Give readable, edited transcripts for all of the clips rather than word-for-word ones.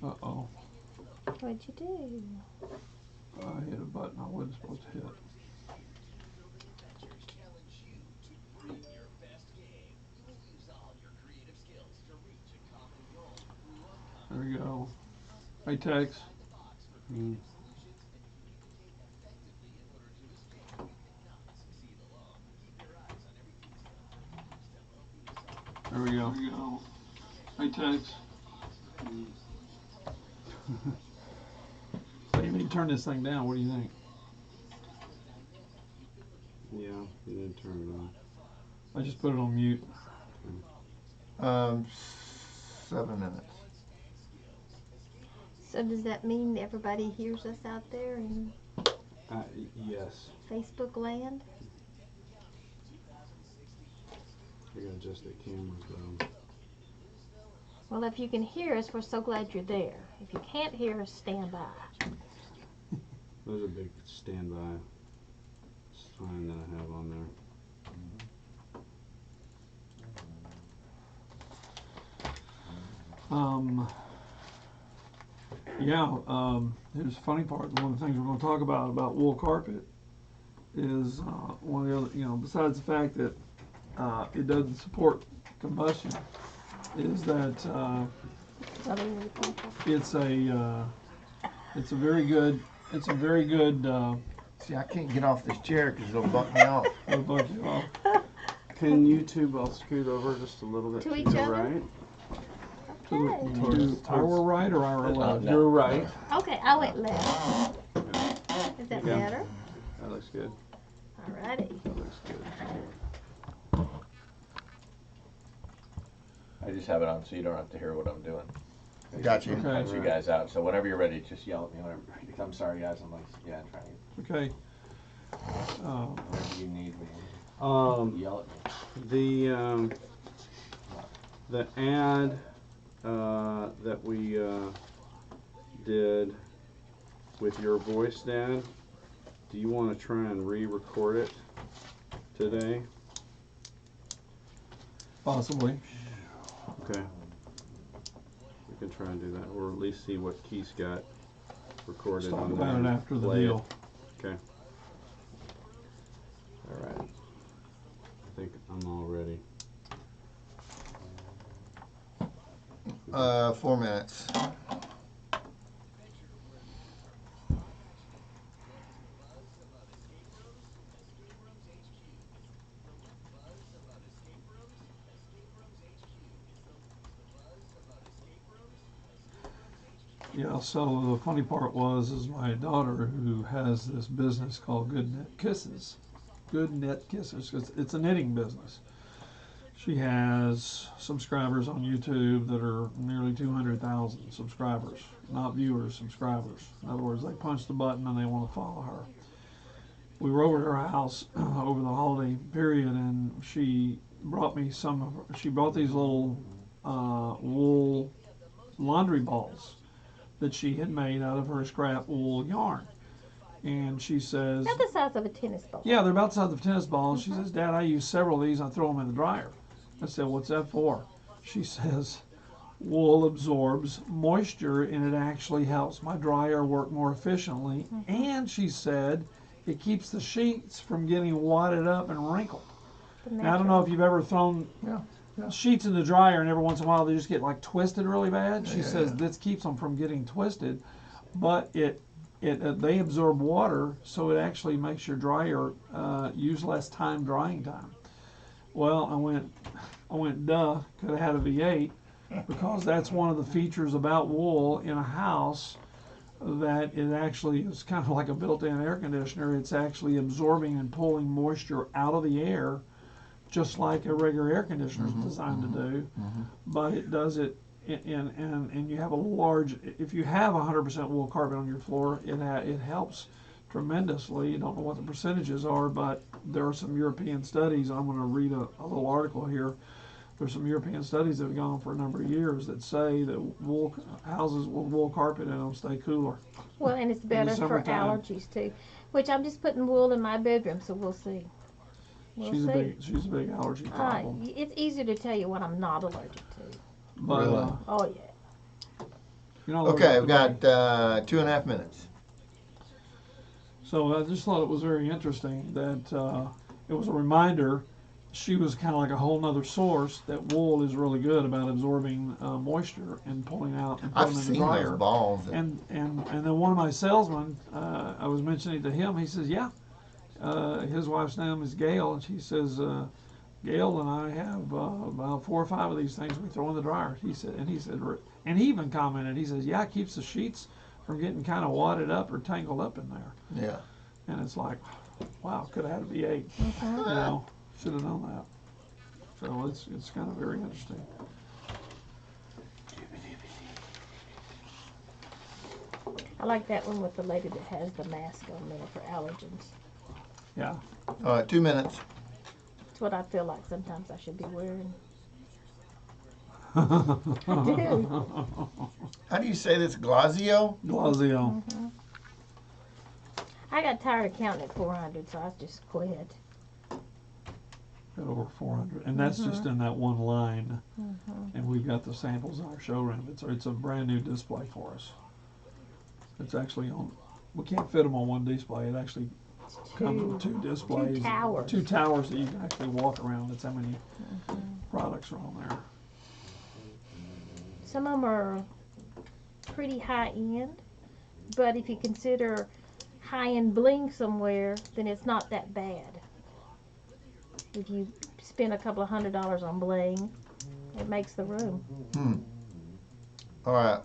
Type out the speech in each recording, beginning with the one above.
Uh-oh. What'd you do? I hit a button I wasn't supposed to hit. There we go. Hey, Tex. Mm. There we go. Hey, Tex. So you need to turn this thing down. What do you think? Yeah, you didn't turn it on. I just put it on mute. 7 minutes. So does that mean everybody hears us out there in Yes. Facebook land? I gotta adjust the cameras though. Well, if you can hear us, we're so glad you're there. If you can't hear us, stand by. There's a big standby sign that I have on there. Here's the funny part. One of the things we're going to talk about wool carpet is one of the other, besides the fact that it doesn't support combustion, is that it's a very good, See, I can't get off this chair because it'll buck me off. it'll buck you off. Can you two both scoot over just a little bit To to each the other? right? Okay. Our right or our left? Your right. Okay, I went left. Is that Yeah. better? That looks good. Alrighty. That looks good. I just have it on so you don't have to hear what I'm doing. Got you. Okay. Helps you guys out. So whenever you're ready, just yell at me. Whenever you're ready. I'm sorry, guys. I'm like, yeah, trying to. Okay. Whenever you need me, yell at me. The ad that we did with your voice, Dad. Do you want to try and re-record it today? Possibly. Okay. We can try and do that, or at least see what Keith's got recorded. Let's talk on about there. it after the Play deal. it. Okay. All right. I think I'm all ready. 4 minutes. Yeah, so the funny part is my daughter who has this business called Good Knit Kisses. Good Knit Kisses, 'cause it's a knitting business. She has subscribers on YouTube that are nearly 200,000 subscribers, not viewers, subscribers. In other words, they punch the button and they want to follow her. We were over at her house over the holiday period, and she brought me she brought these little wool laundry balls that she had made out of her scrap wool yarn. And she says, About the size of a tennis ball. yeah, they're about the size of a tennis ball. And she says, Dad, I use several of these. I throw them in the dryer. I said, what's that for? She says, wool absorbs moisture and it actually helps my dryer work more efficiently. And she said, it keeps the sheets from getting wadded up and wrinkled. Now, I don't know if you've ever thrown sheets in the dryer and every once in a while they just get like twisted really bad. She says this keeps them from getting twisted, but they absorb water, so it actually makes your dryer use less drying time. Well, I went, duh, could have had a V8, because that's one of the features about wool in a house, that it actually is kind of like a built-in air conditioner. It's actually absorbing and pulling moisture out of the air, just like a regular air conditioner is designed to do, but it does it and you have if you have 100% wool carpet on your floor, it helps tremendously. You don't know what the percentages are, but there are some European studies. I'm going to read a little article here. There's some European studies that have gone on for a number of years that say that houses with wool carpet in them stay cooler. Well, and it's better for allergies too, which I'm just putting wool in my bedroom, so we'll see. She's a big allergy problem. It's easier to tell you what I'm not allergic to. But Really? Oh yeah. You're not Okay, allergic we've to me. got 2.5 minutes. So I just thought it was very interesting that it was a reminder. She was kind of like a whole nother source that wool is really good about absorbing moisture and pulling out and I've putting in the seen those dryer. balls. And then one of my salesmen, I was mentioning to him, he says, yeah, his wife's name is Gail, and she says, Gail and I have about 4 or 5 of these things we throw in the dryer. He said, and he even commented, he says, yeah, it keeps the sheets from getting kind of wadded up or tangled up in there. Yeah. And it's like, wow, could have had a V8. You know, should have known that. So it's kind of very interesting. I like that one with the lady that has the mask on there for allergens. Yeah. All right, 2 minutes. It's what I feel like sometimes I should be wearing. I do. How do you say this? Glazio? Glazio. I got tired of counting at 400, so I just quit. Got over 400, and that's just in that one line. And we've got the samples in our showroom. It's a brand new display for us. It's actually on. We can't fit them on one display. It actually comes with 2 displays. 2 towers. 2 towers that you can actually walk around. That's how many products are on there. Some of them are pretty high end, but if you consider high end bling somewhere, then it's not that bad. If you spend a couple of $100 on bling, it makes the room. All right.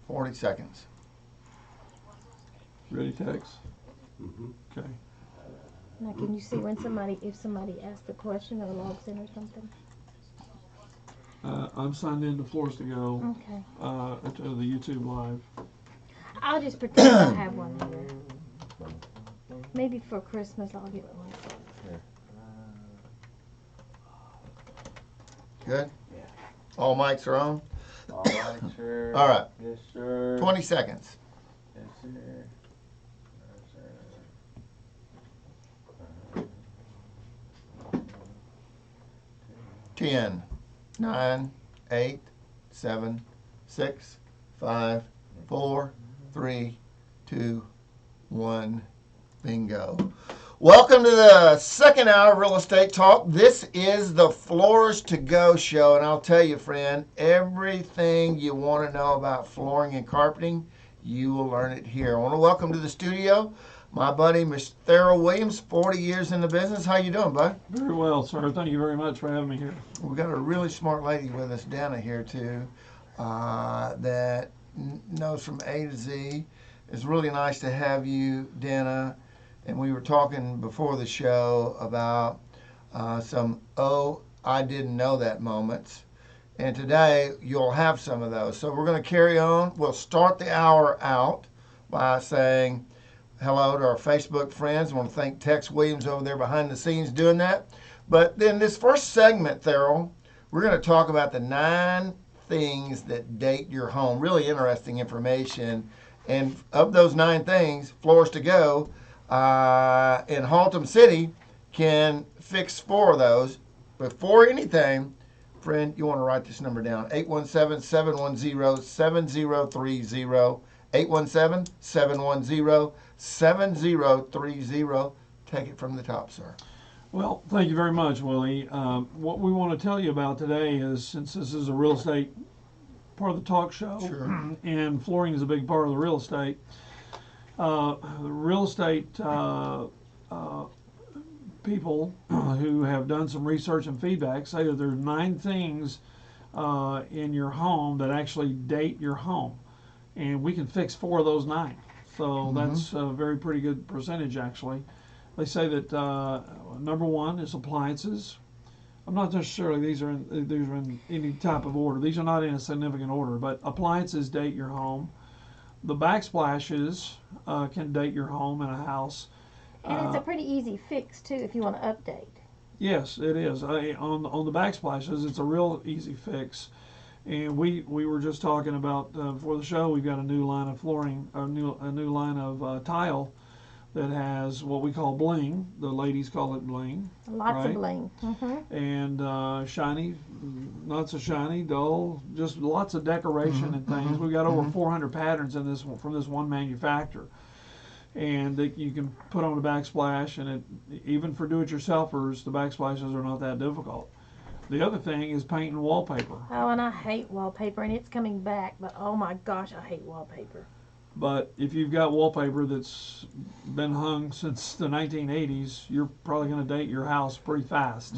40 seconds. Ready, Tex? Okay. Now, can you see when if somebody asks a question or logs in or something? I'm signed in to Floors to Go Okay. to the YouTube Live. I'll just pretend I have one here. Maybe for Christmas I'll get one. Good? All mics are on? All right, sir. All right. Yes, sir. 20 seconds. Yes, sir. Yes, sir. 10, 9, 8, 7, 6, 5, 4, 3, 2, 1. Bingo. Welcome to the second hour of Real Estate Talk. This is the Floors to Go show, and I'll tell you, friend, everything you want to know about flooring and carpeting, you will learn it here. I want to welcome to the studio my buddy, Mr. Theril Williams, 40 years in the business. How you doing, bud? Very well, sir. Thank you very much for having me here. We've got a really smart lady with us, Dana, here too, that knows from A to Z. It's really nice to have you, Dana. And we were talking before the show about some I didn't know that moments. And today you'll have some of those. So we're going to carry on. We'll start the hour out by saying hello to our Facebook friends. I want to thank Tex Williams over there behind the scenes doing that. But then this first segment, Theril, we're going to talk about the 9 things that date your home. Really interesting information. And of those 9 things, Floors to Go in Haltom City can fix 4 of those. Before anything, friend, you want to write this number down, 817-710-7030, 817-710-7030. Take it from the top, sir. Well, thank you very much, Willie. What we want to tell you about today is, since this is a real estate part of the talk show, Sure. and flooring is a big part of the real estate, people who have done some research and feedback say that there's 9 things in your home that actually date your home, and we can fix 4 of those 9. So that's a very pretty good percentage, actually. They say that number 1 is appliances. I'm not necessarily these are in any type of order. These are not in a significant order, but appliances date your home. The backsplashes can date your home in a house. And it's a pretty easy fix too if you want to update. Yes, it is. On the backsplashes, it's a real easy fix. And we were just talking about before the show. We've got a new line of flooring, a new line of tile that has what we call bling. The ladies call it bling. Lots Right. of bling. And shiny, not so shiny, dull, just lots of decoration and things. We've got over 400 patterns in this from this one manufacturer, and that you can put on a backsplash. And even for do-it-yourselfers, the backsplashes are not that difficult. The other thing is painting wallpaper. Oh, and I hate wallpaper, and it's coming back. But oh my gosh, I hate wallpaper. But if you've got wallpaper that's been hung since the 1980s, you're probably going to date your house pretty fast.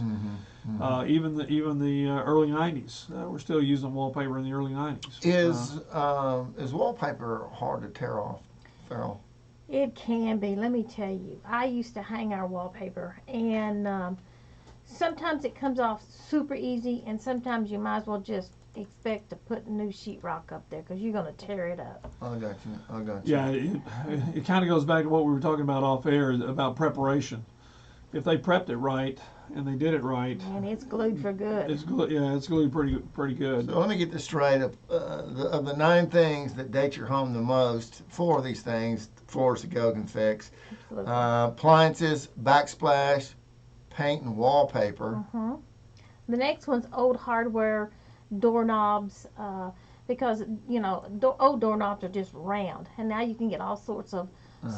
Even the early 90s, we're still using wallpaper in the early 90s. Is wallpaper hard to tear off, Theril? It can be. Let me tell you, I used to hang our wallpaper, and sometimes it comes off super easy, and sometimes you might as well just expect to put new sheetrock up there because you're going to tear it up. I got you. Yeah, it kind of goes back to what we were talking about off air about preparation. If they prepped it right and they did it right, And it's glued for good. it's glued pretty good. So let me get this straight. Of the 9 things that date your home the most, 4 of these things, floors to go can fix. Absolutely. Appliances, backsplash, paint, and wallpaper. The next one's old hardware doorknobs, because old doorknobs are just round, and now you can get all sorts of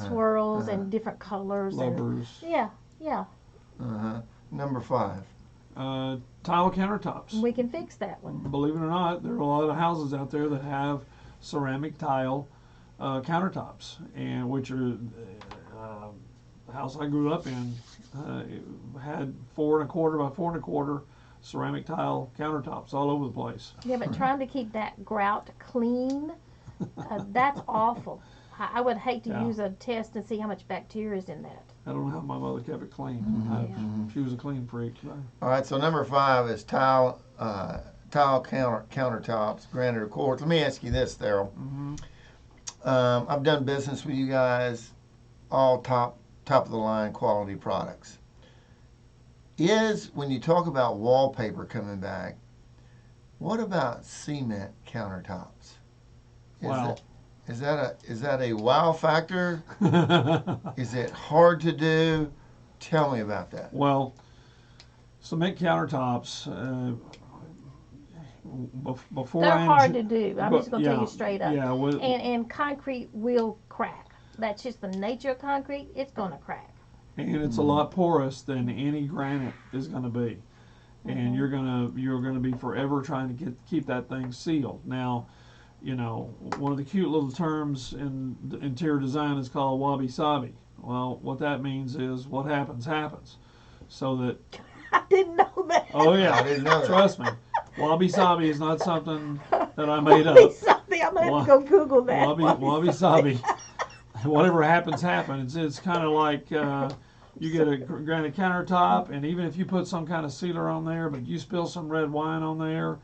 swirls and different colors. Lovers. And, yeah, Number 5. Tile countertops. we can fix that one. Believe it or not, there are a lot of houses out there that have ceramic tile countertops, and which are the house I grew up in had 4.25 by 4.25 ceramic tile countertops all over the place. Yeah, but trying to keep that grout clean, that's awful. I would hate to Yeah. use a test and see how much bacteria is in that. I don't know how my mother kept it clean. She was a clean freak. All right, so number 5 is tile countertops, granite or quartz. Let me ask you this, Theril. I've done business with you guys, all top of the line quality products. When you talk about wallpaper coming back, what about cement countertops? Wow. Is that a wow factor? Is it hard to do? Tell me about that. Well, cement countertops. Before They're I hard to do. I'm just going to tell you straight up. Yeah, And concrete will crack. That's just the nature of concrete. It's going to crack. and it's a lot porous than any granite is going to be, and you're gonna be forever trying to keep that thing sealed. Now, one of the cute little terms in interior design is called wabi sabi. Well, what that means is what happens happens. So that I didn't know that. oh yeah, I didn't know that. trust me, wabi sabi is not something that I made up. Something. I'm going to have to go Google that. Wabi sabi. Whatever happens, happens. It's kind of like you get a granite countertop, and even if you put some kind of sealer on there, but you spill some red wine on there,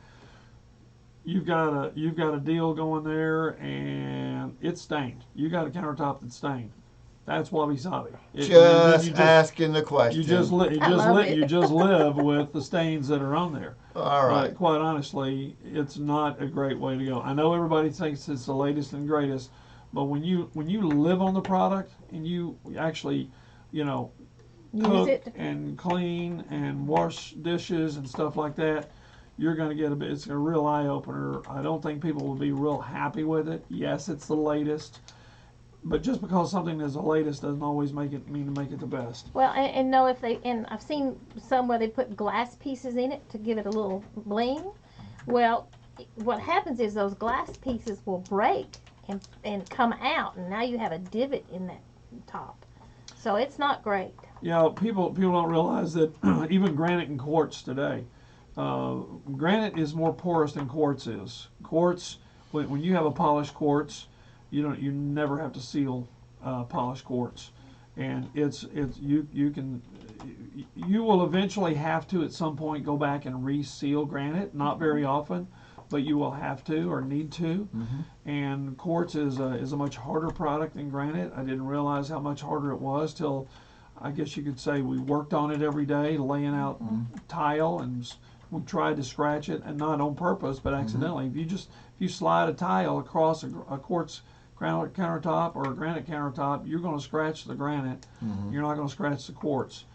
you've got a deal going there, and it's stained. You got a countertop that's stained. That's wabi sabi. Asking the question. You just live with the stains that are on there. All right. But quite honestly, it's not a great way to go. I know everybody thinks it's the latest and greatest, but when you live on the product and you actually, Use cook it. and clean and wash dishes and stuff like that, you're going to get it's a real eye opener. I don't think people will be real happy with it. Yes, it's the latest, but just because something is the latest doesn't always mean to make it the best. Well, and know if and I've seen some where they put glass pieces in it to give it a little bling. Well, what happens is those glass pieces will break and come out, and now you have a divot in that top. So it's not great. Yeah, people don't realize that even granite and quartz today, granite is more porous than quartz is. Quartz, when you have a polished quartz, you never have to seal polished quartz, and you will eventually have to at some point go back and reseal granite. Not very often, but you will have to or need to. And quartz is a much harder product than granite. I didn't realize how much harder it was till, I guess you could say, we worked on it every day, laying out tile, and we tried to scratch it, and not on purpose, but accidentally. If you slide a tile across a quartz countertop or a granite countertop, you're going to scratch the granite. Mhm. You're not going to scratch the quartz.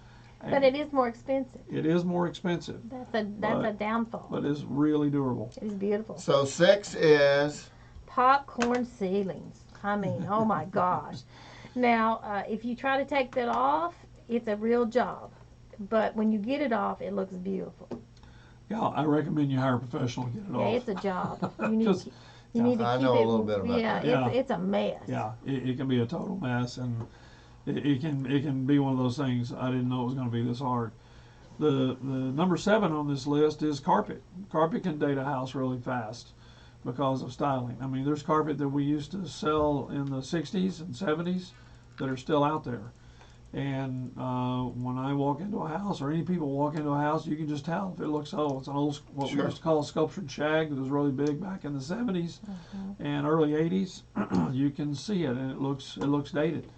But it is more expensive. It is more expensive, That's a downfall. but it's really durable. It's beautiful. So 6 is Popcorn ceilings. I mean, oh my gosh. Now, if you try to take that off, it's a real job. But when you get it off, it looks beautiful. Yeah, I recommend you hire a professional to get it Yeah, off. it's a job. You need, Just- you need to I keep know a it. little bit about yeah, that. Yeah. It's a mess. Yeah, it can be a total mess, and it can be one of those things. I didn't know it was going to be this hard. The number 7 on this list is carpet. Carpet can date a house really fast because of styling. I mean, there's carpet that we used to sell in the 60s and 70s that are still out there. And when I walk into a house, or any people walk into a house, you can just tell if it looks old. It's an old, what we Sure. used to call sculptured shag that was really big back in the 70s and early 80s. You can see it, and it looks dated.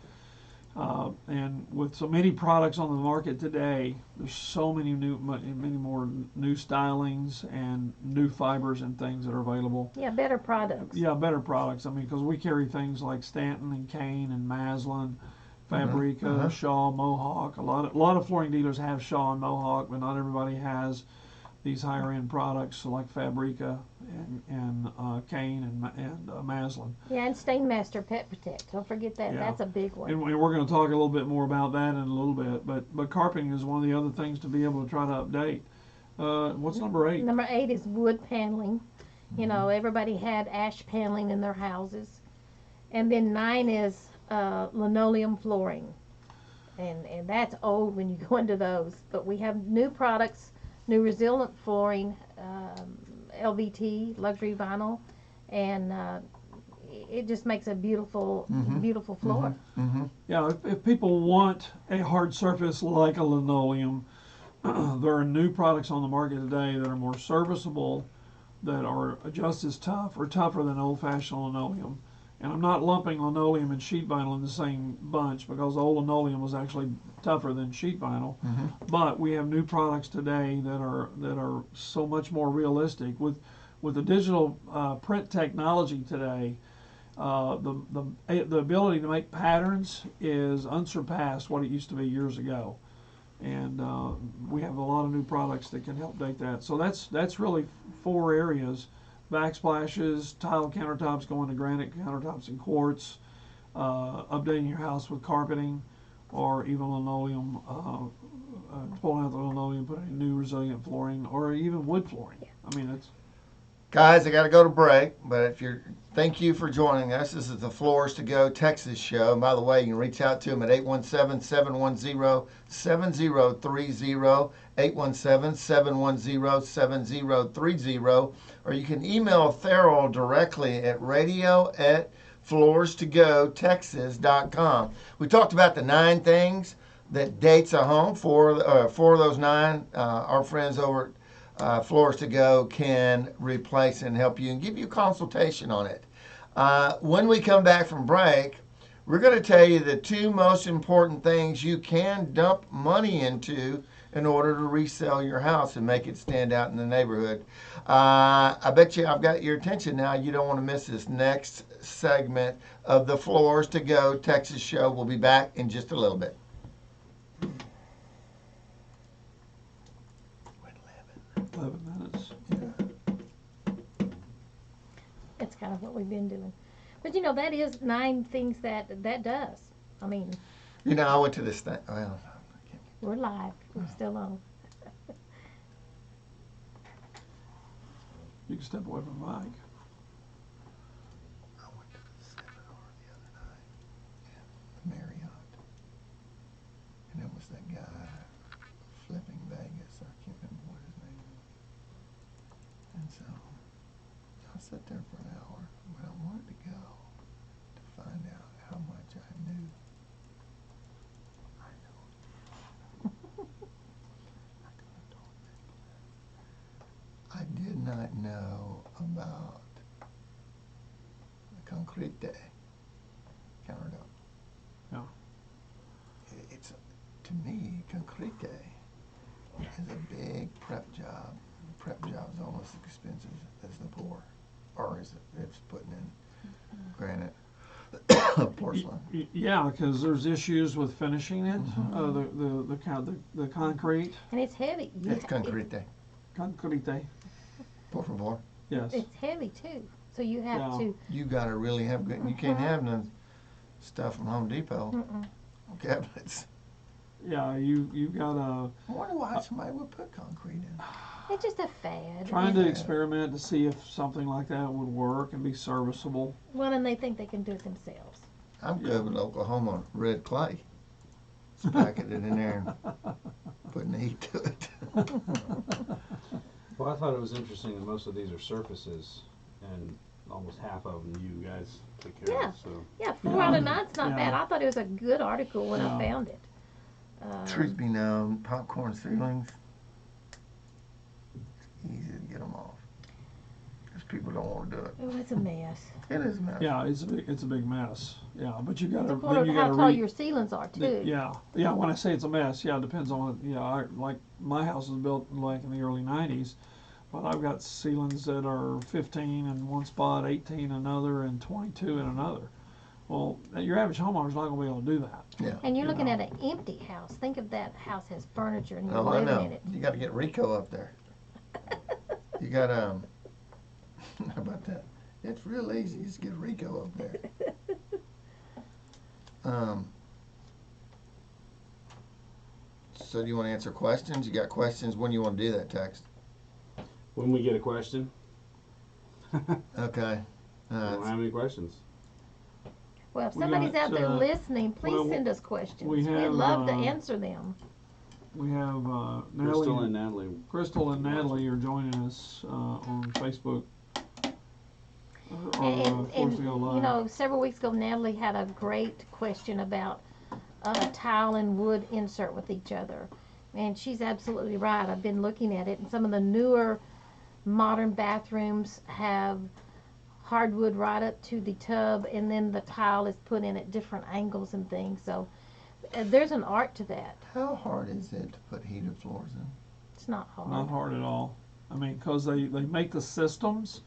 And with so many products on the market today, there's so many more new stylings and new fibers and things that are available. Yeah, better products. Yeah, better products. I mean, because we carry things like Stanton and Kane and Maslin, Fabrica, Shaw, Mohawk. A lot of flooring dealers have Shaw and Mohawk, but not everybody has these higher end products like Fabrica and Kane and Maslin. Yeah, and Stainmaster Pet Protect. Don't forget that. Yeah. That's a big one. And we're going to talk a little bit more about that in a little bit. But carpeting is one of the other things to be able to try to update. What's number 8? Number 8 is wood paneling. You know, everybody had ash paneling in their houses. And then 9 is linoleum flooring. And that's old when you go into those. But we have new products, new resilient flooring, LVT, luxury vinyl, and it just makes a beautiful, beautiful floor. Yeah, if people want a hard surface like a linoleum, there are new products on the market today that are more serviceable, that are just as tough or tougher than old-fashioned linoleum. And I'm not lumping linoleum and sheet vinyl in the same bunch, because old linoleum was actually tougher than sheet vinyl. But we have new products today that are so much more realistic. With the digital print technology today, the ability to make patterns is unsurpassed what it used to be years ago. And we have a lot of new products that can help date that. So that's really 4 areas: backsplashes, tile countertops going to granite countertops and quartz, updating your house with carpeting, or even linoleum, pulling out the linoleum, putting in new resilient flooring, or even wood flooring. I mean, it's Guys, I got to go to break, but thank you for joining us. This is the Floors to Go Texas show. And by the way, you can reach out to them at 817-710-7030, 817-710-7030, or you can email Theril directly at radio@floorstogotexas.com. We talked about the 9 things that dates a home. 4 of those 9, our friends over at Floors to Go can replace and help you and give you consultation on it. When we come back from break, we're going to tell you the 2 most important things you can dump money into in order to resell your house and make it stand out in the neighborhood. I bet you I've got your attention now. You don't want to miss this next segment of the Floors to Go Texas show. We'll be back in just a little bit. 11 minutes. That's kind of what we've been doing. But you know, that is 9 things that does. I mean, You know, I went to this thing. Well, we're live. We're still on. You can step away from the mic. I went to the seminar the other night at the Marriott, and it was that guy flipping Vegas. I can't remember what his name was. And so I sat there for an hour, but I wanted to go to find out how much I knew. I know. I could have told that class. I did not know about the concrete countertop. Yeah. It's, to me, concrete is a big prep job. Prep job is almost as expensive as the pour, or as it's putting in granite. Yeah, because there's issues with finishing it, Mm-hmm. the concrete, And it's heavy. It's concrete. concrete, Por favor. yes. It's heavy too. So you have Yeah. to. You gotta really have good. You can't have none stuff from Home Depot Mm-mm. cabinets. Yeah, you gotta I wonder why somebody would put concrete in. It's just a fad. trying And- to experiment to see if something like that would work and be serviceable. Well, and they think they can do it themselves. I'm good with Oklahoma red clay. Just packing it in there and putting heat to it. Well, I thought it was interesting that most of these are surfaces, and almost half of them you guys take care Yeah. of. So Yeah, 4 out of 9's not Yeah. bad. I thought it was a good article when Yeah. I found it. Truth be known, popcorn ceilings, it's easy to get them off. Because people don't want to do it. Oh, it's a mess. It is a mess. Yeah, it's a big mess. Yeah, but you It's gotta important then you how gotta tall read. your ceilings are too. Yeah. When I say it's a mess, yeah, it depends on like my house was built like in the early '90s, but I've got ceilings that are 15 in one spot, 18 in another, and 22 in another. Well, your average homeowner's not gonna be able to do that. Yeah. And you're You looking know. at an empty house. Think of that house has furniture and you're Oh, I living know. in it. You got to get Rico up there. You got how about that? It's real easy. Just get Rico up there. So do you want to answer questions? You got questions? When you want to do that, text? when we get a question, Okay. I don't have any questions. Well, if We somebody's got, out there listening, please well, send us questions. we We'd have, love to answer them. We have Crystal and Natalie. Crystal and Natalie are joining us on Facebook. And Forcing Live. you know, several weeks ago, Natalie had a great question about tile and wood insert with each other. And she's absolutely right. I've been looking at it, and some of the newer modern bathrooms have hardwood right up to the tub, and then the tile is put in at different angles and things. So there's an art to that. How hard is it to put heated floors in? It's not hard. Not hard at all. I mean, because they make the systems.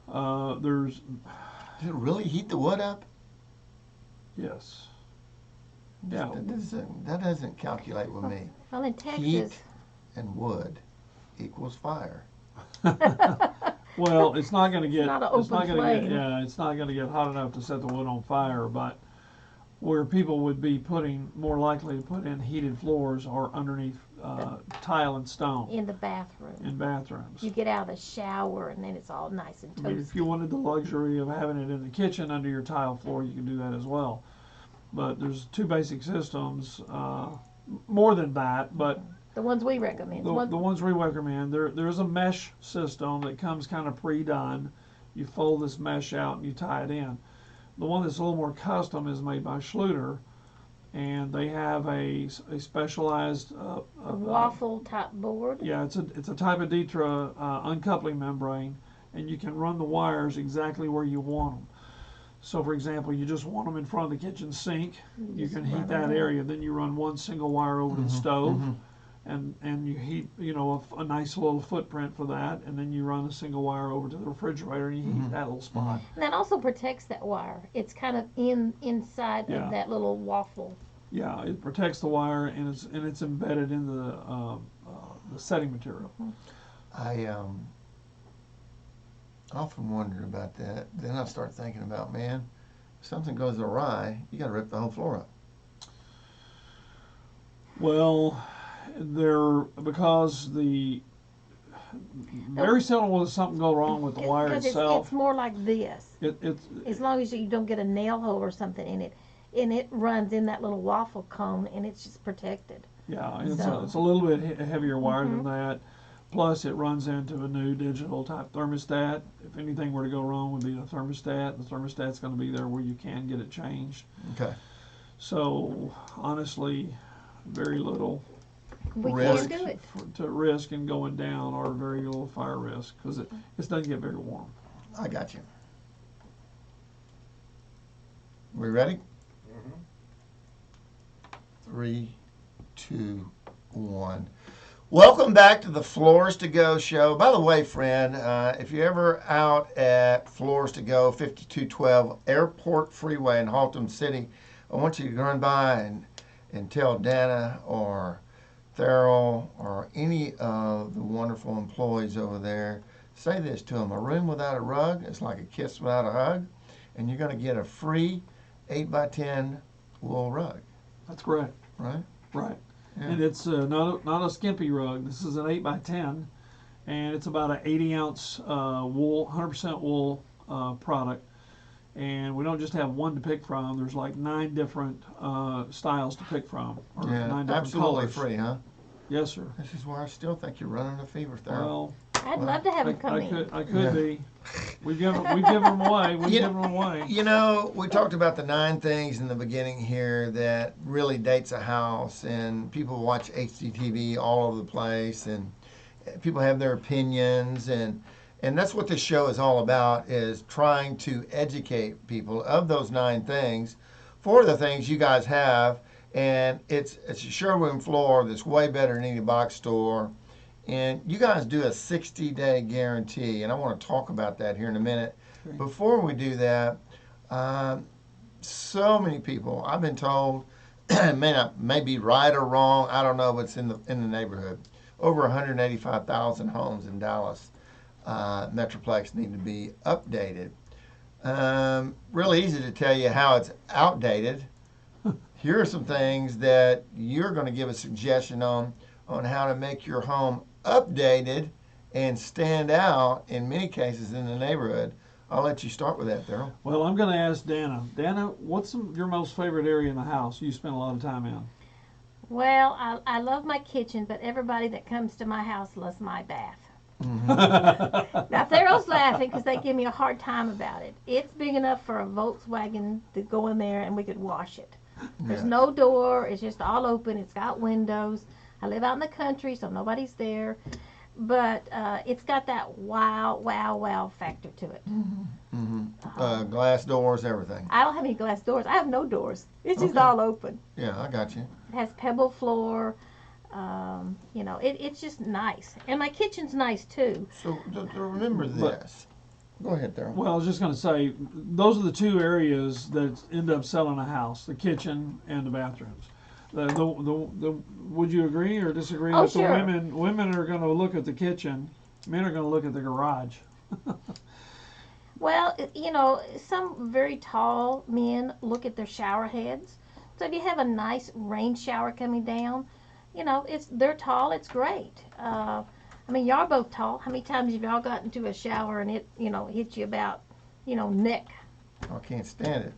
There's Does it really heat the wood up? yes. Yeah. That doesn't calculate with me. Well, in Texas, Heat and wood equals fire. Well, it's not going to get. not an It's not open going to flame. get. Yeah, it's not going to get hot enough to set the wood on fire. But where people would be more likely to put in heated floors are underneath tile and stone in the bathroom, in bathrooms. you get out of the shower, and then it's all nice and I mean, if toasty. you wanted the luxury of having it in the kitchen under your tile floor, you can do that as well. But there's two basic systems, more than that, but The ones we recommend. the ones we recommend, there's a mesh system that comes kind of pre-done. You fold this mesh out and you tie it in. The one that's a little more custom is made by Schluter, and they have a specialized waffle type board. yeah, it's a type of Ditra uncoupling membrane, and you can run the wires exactly where you want them. So, for example, you just want them in front of the kitchen sink. You just can run heat that them. area. Then you run one single wire over to the stove, and you heat a nice little footprint for that. And then you run a single wire over to the refrigerator, and you heat that little spot. And that also protects that wire. It's kind of inside Yeah. of that little waffle. Yeah, it protects the wire, and it's embedded in the setting material. I often wondered about that. Then I start thinking about, man, if something goes awry, you got to rip the whole floor up. Well, because very seldom will something go wrong with the wire Because itself. it's more like this. It's As long as you don't get a nail hole or something in it, and it runs in that little waffle cone, and it's just protected. yeah, So- it's a little bit heavier wire than that. Plus, it runs into a new digital type thermostat. If anything were to go wrong, would be the thermostat. The thermostat's going to be there where you can get it changed. Okay. So, honestly, very little We Risk. can do it. to risk in going down, or very little fire risk, because it doesn't get very warm. I got you. We ready? 3, 2, 1. Welcome back to the Floors to Go show. By the way, friend, if you're ever out at Floors to Go, 5212 Airport Freeway in Haltom City, I want you to run by and tell Dana or Theril or any of the wonderful employees over there, say this to them: a room without a rug is like a kiss without a hug, and you're going to get a free 8x10 wool rug. That's correct. Right? Right. Yeah. And it's not a skimpy rug. This is an 8x10, and it's about an 80-ounce wool, 100% wool product. And we don't just have one to pick from. There's like 9 different styles to pick from, or Yeah, 9 different absolutely colors. free, huh? Yes, sir. This is why I still think you're running a fever, Theril. Well, I'd love to have him come in. I could Yeah. be. We've given them away. We've You- given them away. You know, we talked about the 9 things in the beginning here that really dates a house, and people watch HGTV all over the place, and people have their opinions, and that's what this show is all about, is trying to educate people of those 9 things for the things you guys have. And it's a showroom floor that's way better than any box store. And you guys do a 60-day guarantee, and I want to talk about that here in a minute. Okay. Before we do that, so many people, I've been told, may be right or wrong, I don't know what's in the neighborhood. Over 185,000 homes in Dallas Metroplex need to be updated. Really easy to tell you how it's outdated. Here are some things that you're going to give a suggestion on how to make your home updated and stand out in many cases in the neighborhood. I'll let you start with that, Theril. Well, I'm going to ask Dana. Dana, what's your most favorite area in the house you spend a lot of time in? Well, I love my kitchen, but everybody that comes to my house loves my bath. Now, Theril's laughing because they give me a hard time about it. It's big enough for a Volkswagen to go in there and we could wash it. There's Yeah. no door. It's just all open. It's got windows. I live out in the country, so nobody's there. But it's got that wow factor to it. Glass doors, everything. I don't have any glass doors. I have no doors. It's just Okay. all open. Yeah, I got you. It has pebble floor. It's just nice. And my kitchen's nice too. So remember this. Go ahead, Theril. Well, I was just going to say, those are the 2 areas that end up selling a house: the kitchen and the bathrooms. Would you agree or disagree Oh, that sure. the women are going to look at the kitchen, men are going to look at the garage? Well, some very tall men look at their shower heads. So if you have a nice rain shower coming down, they're tall. It's great. Y'all both tall. How many times have y'all gotten into a shower and it, hits you about, neck? I can't stand it.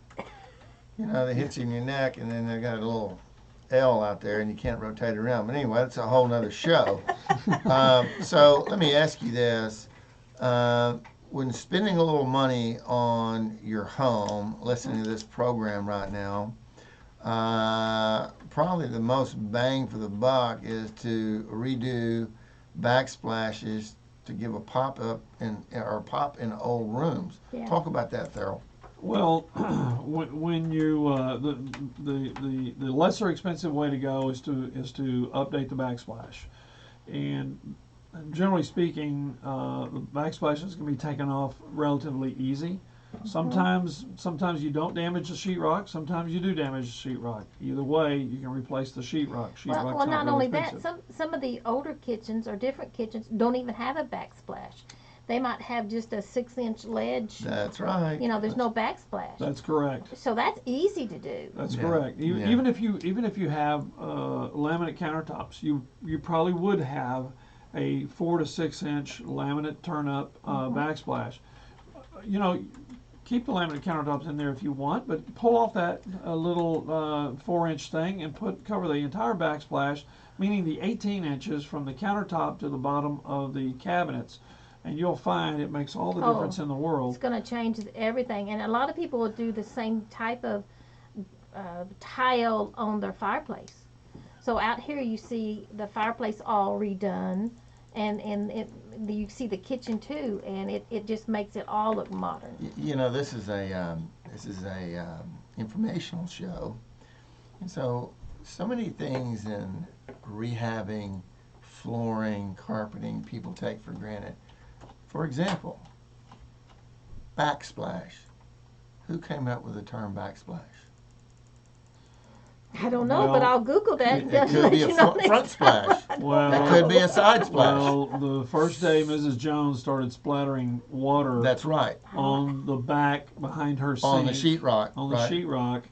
They hit you in your neck, and then they got a little L out there, and you can't rotate it around. But anyway, that's a whole nother show. So let me ask you this. When spending a little money on your home, listening to this program right now, probably the most bang for the buck is to redo backsplashes to give a pop in old rooms. Yeah. Talk about that, Theril. Well, when you the lesser expensive way to go is to update the backsplash, and generally speaking, the backsplashes can be taken off relatively easy. Sometimes you don't damage the sheetrock. Sometimes you do damage the sheetrock. Either way, you can replace the sheetrock. Well, not only that, some of the older kitchens or different kitchens don't even have a backsplash. They might have just a 6-inch ledge. That's right. There's no backsplash. That's correct. So that's easy to do. That's Yeah. correct. Yeah. Even if you have laminate countertops, you probably would have a 4 to 6 inch laminate turn up backsplash. Keep the laminate countertops in there if you want, but pull off that little 4-inch thing and cover the entire backsplash, meaning the 18 inches from the countertop to the bottom of the cabinets, and you'll find it makes all the difference in the world. It's going to change everything. And a lot of people will do the same type of tile on their fireplace. So out here you see the fireplace all redone, and you see the kitchen too, and it just makes it all look modern. This is a informational show, and so many things in rehabbing flooring, carpeting people take for granted. For example, backsplash. Who came up with the term backsplash? I don't know, but Well, I'll Google that. It Just could let be a you know front splash. Well, It could be a side splash. well, the first day Mrs. Jones started splattering water That's right. on the back behind her sink, On the sheetrock. on the right? sheetrock.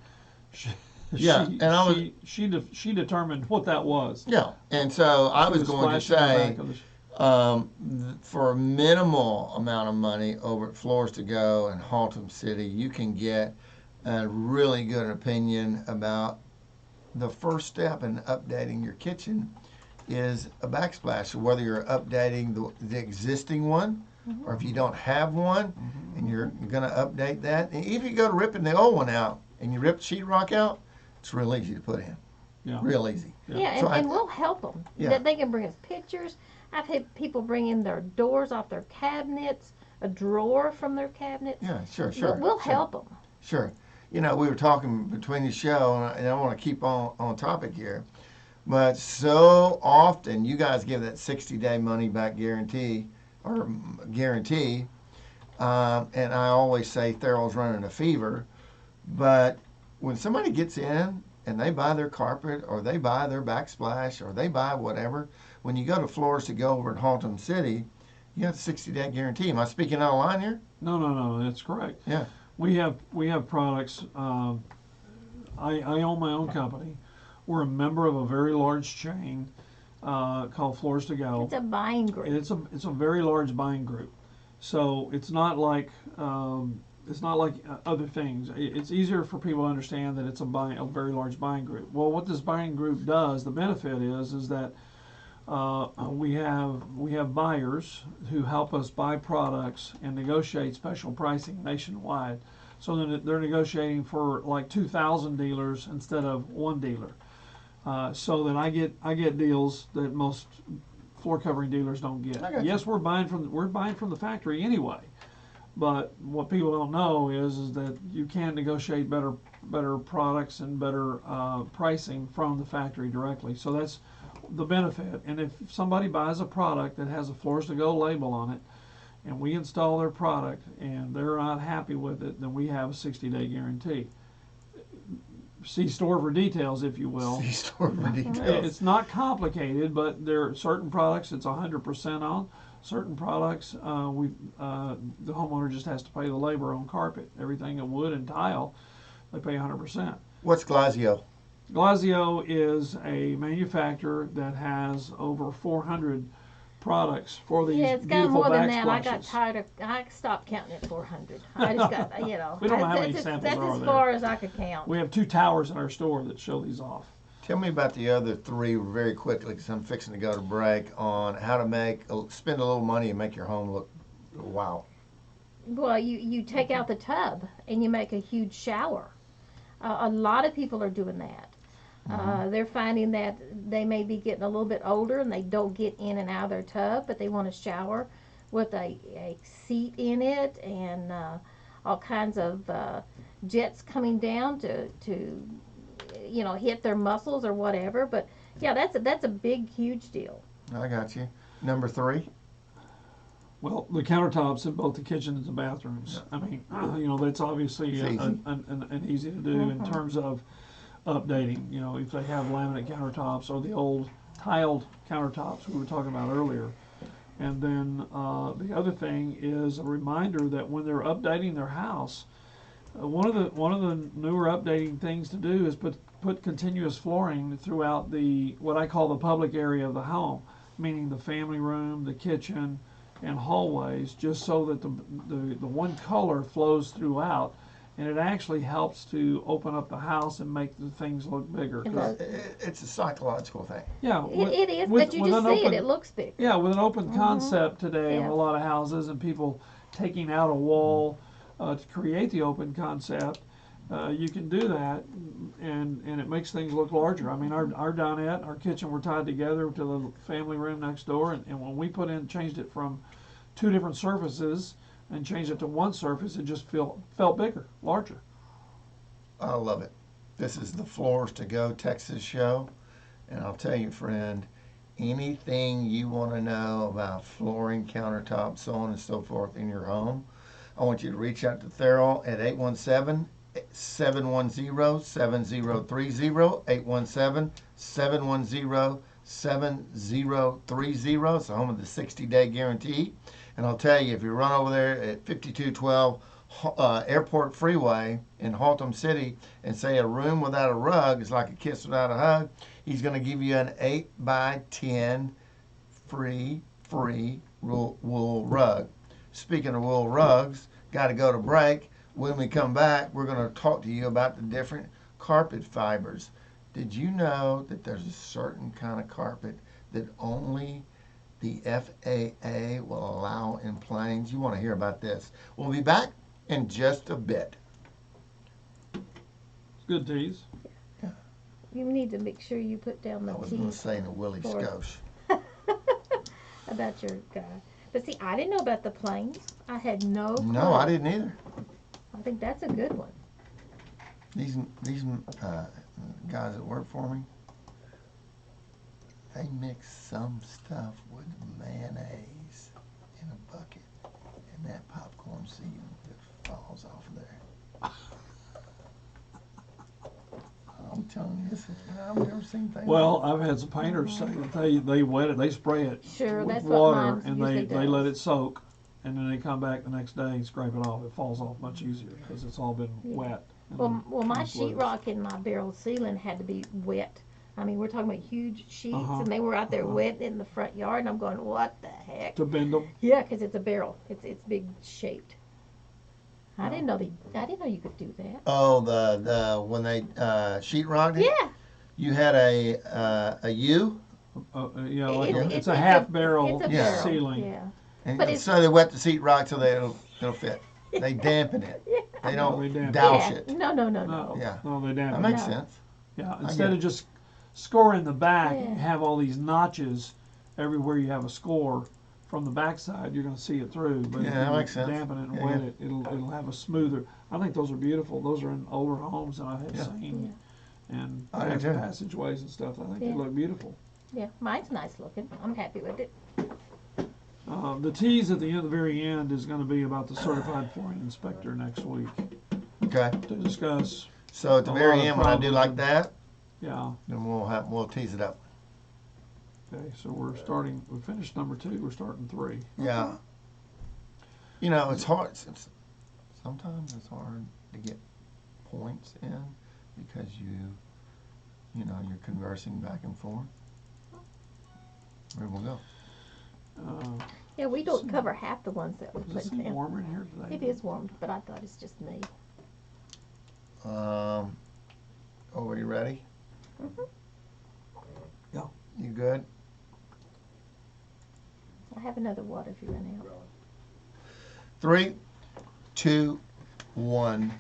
She, Yeah, she, and I was- she determined what that was. Yeah, and so I She was going to splashing the say, back of the for a minimal amount of money over at Floors to Go in Haltom City, you can get a really good opinion about the first step in updating your kitchen is a backsplash. So whether you're updating the existing one, or if you don't have one, and you're going to update that, and if you go to ripping the old one out and you rip the sheetrock out, it's real easy to put in. Yeah. Real easy. Yeah, So and we'll help them. Yeah. That they can bring us pictures. I've had people bring in their doors off their cabinets, a drawer from their cabinets. Yeah, sure. We'll sure. help them. Sure. You know, we were talking between the show, and I want to keep on topic here. But so often, you guys give that 60-day money-back guarantee, and I always say Theril's running a fever. But when somebody gets in and they buy their carpet, or they buy their backsplash, or they buy whatever, when you go to Floors to Go over in Haltom City, you have a 60-day guarantee. Am I speaking out of line here? No, that's correct. Yeah. We have products. I own my own company. We're a member of a very large chain called Floors to Go. It's a buying group. It's a very large buying group. So it's not like other things. It's easier for people to understand that it's a very large buying group. Well, what this buying group does, the benefit is that we have buyers who help us buy products and negotiate special pricing nationwide. So then they're negotiating for like 2,000 dealers instead of one dealer. So that I get deals that most floor covering dealers don't get. Yes, we're buying from the factory anyway. But what people don't know is that you can negotiate better products and better pricing from the factory directly. So that's the benefit. And if somebody buys a product that has a Floors to Go label on it, and we install their product and they're not happy with it, then we have a 60-day guarantee. See store for details, if you will. See store for details. It's not complicated, but there are certain products it's 100% on. Certain products, the homeowner just has to pay the labor on carpet. Everything at wood and tile, they pay 100%. What's Glazio? Glazio is a manufacturer that has over 400 products for these Yeah, it's got beautiful more than that. I got backsplashes. tired of. I stopped counting at 400. I just got, We don't know how many samples that's are as there. far as I could count. We have 2 towers in our store that show these off. Tell me about the other three very quickly, because I'm fixing to go to break, on how to spend a little money and make your home look wow. Well, you take out the tub and you make a huge shower. A lot of people are doing that. They're finding that they may be getting a little bit older and they don't get in and out of their tub, but they want to shower with a seat in it and all kinds of jets coming down to hit their muscles or whatever. But yeah, that's a big, huge deal. I got you. Number 3? Well, the countertops in both the kitchen and the bathrooms. I mean, that's obviously It's easy. an easy to do in terms of updating. If they have laminate countertops or the old tiled countertops we were talking about earlier. And then the other thing is a reminder that when they're updating their house, one of the newer updating things to do is put continuous flooring throughout what I call the public area of the home, meaning the family room, the kitchen, and hallways, just so that the one color flows throughout, and it actually helps to open up the house and make the things look bigger. It does. It's a psychological thing. Yeah, It is, but you just see it looks big. Yeah, with an open concept today of Yeah. a lot of houses and people taking out a wall to create the open concept, you can do that, and it makes things look larger. I mean, our dinette, our kitchen were tied together to the family room next door, and when we changed it from 2 different surfaces and changed it to one surface, it just felt bigger, larger. I love it. This is the Floors to Go Texas show, and I'll tell you, friend, anything you want to know about flooring, countertops, so on and so forth in your home, I want you to reach out to Theril at 817-710-7030, 817-710-7030. It's the home of the 60-day guarantee. And I'll tell you, if you run over there at 5212 Airport Freeway in Haltom City and say a room without a rug is like a kiss without a hug, he's going to give you an 8x10 free wool rug. Speaking of wool rugs, got to go to break. When we come back, we're going to talk to you about the different carpet fibers. Did you know that there's a certain kind of carpet that only the FAA will allow in planes? You want to hear about this. We'll be back in just a bit. It's good tease. You need to make sure you put down the I was going to teeth say the Willie for- Skosh. about your guy. But see, I didn't know about the planes. I had no clue. No, I didn't either. I think that's a good one. These guys that work for me, they mix some stuff with mayonnaise in a bucket, and that popcorn seed just falls off of there. I'm telling you, I've never seen things. Well, I've had some painters say that they wet it, they spray it Sure, with that's what water, mine and usually they let does. it soak, and then they come back the next day and scrape it off. It falls off much easier because it's all been Yeah. wet. and Well, then my comes loose. sheetrock and my barrel ceiling had to be wet. I mean, we're talking about huge sheets, Uh-huh, and they were out there uh-huh. wet in the front yard, and I'm going, what the heck? To bend them. Yeah, 'cause it's a barrel. It's big shaped. I Yeah. didn't know you could do that. Oh, the when they sheetrocked it, Yeah, you had a U, Yeah, like It's- it's it's a a- half barrel it's a Yeah. barrel. ceiling. Yeah. and But it's- so they wet the sheetrock so it'll fit. They dampen it. Yeah. They No, don't they dampen douse Yeah. it. No. No, Yeah. no, they That dampen. makes No. sense. Yeah, get instead it. of just scoring the back, Yeah. you have all these notches everywhere you have a score. From the backside, you're going to see it through. But Yeah, if that you makes sense. dampen it and Yeah, wet yeah. it, it'll have a smoother. I think those are beautiful. Those are in older homes that I have Yeah. seen, and I do too. passageways and stuff. I think they Yeah. look beautiful. Yeah, mine's nice looking. I'm happy with it. The tease at the end, the very end, is going to be about the certified flooring inspector next week Okay. to discuss. So at the A very lot of end, when I do problems like and- that, Yeah. then we'll tease it up. Okay. So we're starting. We finished number 2. We're starting 3. Yeah. You know, it's hard. Sometimes it's hard to get points in because you're conversing back and forth. Where we'll go. Yeah, we don't cover half the ones that we Does it put seem down. warmer in here today? It is warm, but I thought it's just me. Oh, are you ready? Mhm. Yeah. You good? I have another water if you run out. 3, 2, 1.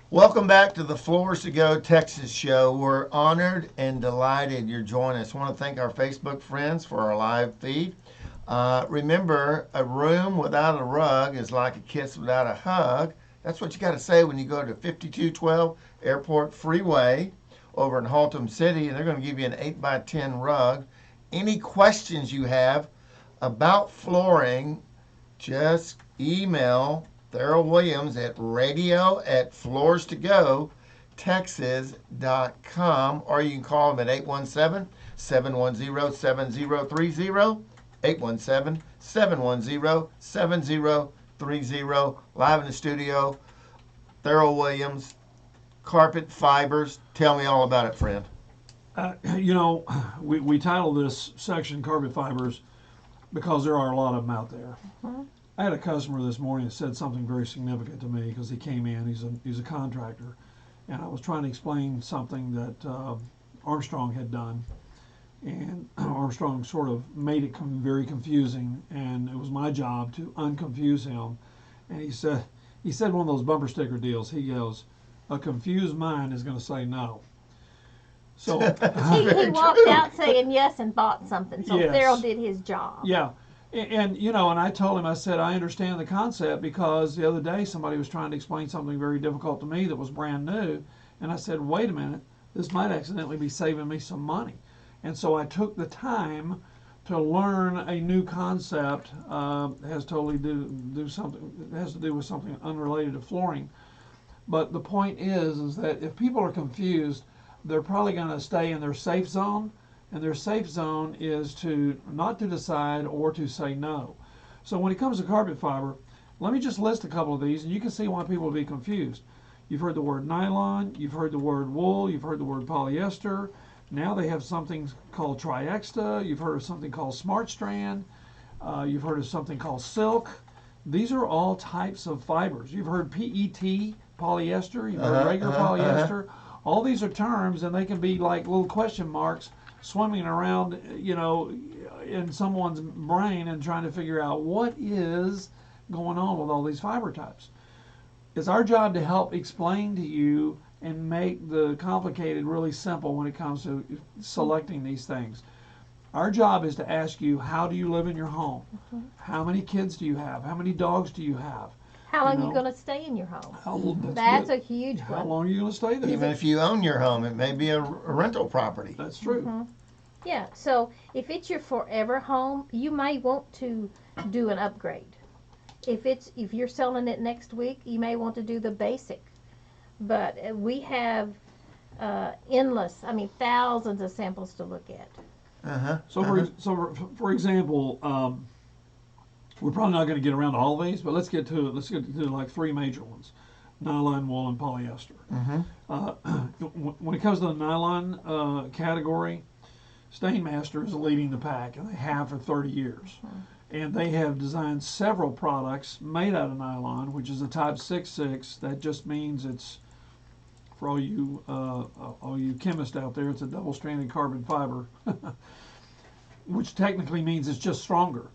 Welcome back to the Floors to Go Texas show. We're honored and delighted you're joining us. I want to thank our Facebook friends for our live feed. Remember, a room without a rug is like a kiss without a hug. That's what you got to say when you go to 5212 Airport Freeway over in Haltom City, and they're going to give you an 8x10 rug. Any questions you have about flooring, just email Theril Williams at radio@floorstogotexas.com, or you can call him at 817-710-7030, 817-710-7030. Live in the studio, Theril Williams, carpet fibers. Tell me all about it, friend. We titled this section "Carpet Fibers" because there are a lot of them out there. Mhm. I had a customer this morning that said something very significant to me because he came in. He's a contractor, and I was trying to explain something that Armstrong had done, and Armstrong sort of made it very confusing, and it was my job to unconfuse him. And he said one of those bumper sticker deals. He goes, "A confused mind is going to say no." So He walked out saying yes and bought something, so Yes. Theril did his job. yeah. And I told him, I said, I understand the concept because the other day somebody was trying to explain something very difficult to me that was brand new. And I said, wait a minute, this might accidentally be saving me some money. And so I took the time to learn a new concept has totally do something. It has to do with something unrelated to flooring. But the point is that if people are confused, they're probably going to stay in their safe zone, and their safe zone is to not to decide or to say no. So when it comes to carpet fiber, let me just list a couple of these, and you can see why people will be confused. You've heard the word nylon, you've heard the word wool, you've heard the word polyester. Now they have something called triexta. You've heard of something called smart strand. You've heard of something called silk. These are all types of fibers. You've heard PET, polyester. You've heard regular polyester. All these are terms, and they can be like little question marks swimming around, you know, in someone's brain and trying to figure out what is going on with all these fiber types. It's our job to help explain to you and make the complicated really simple when it comes to selecting these things. Our job is to ask you, how do you live in your home? How many kids do you have? How many dogs do you have? How long You are you know, going to stay in your home? That's a huge How one. long are you going to stay there? Even if you own your home, it may be a rental property. That's true. Yeah, so if it's your forever home, you may want to do an upgrade. If you're selling it next week, you may want to do the basic. But we have thousands of samples to look at. For example, we're probably not going to get around to all of these, but let's get to like three major ones: nylon, wool, and polyester. When it comes to the nylon category, Stainmaster is leading the pack, and they have for 30 years. And they have designed several products made out of nylon, which is a type 6.6. That just means it's, for all you chemists out there, it's a double-stranded carbon fiber, which technically means it's just stronger.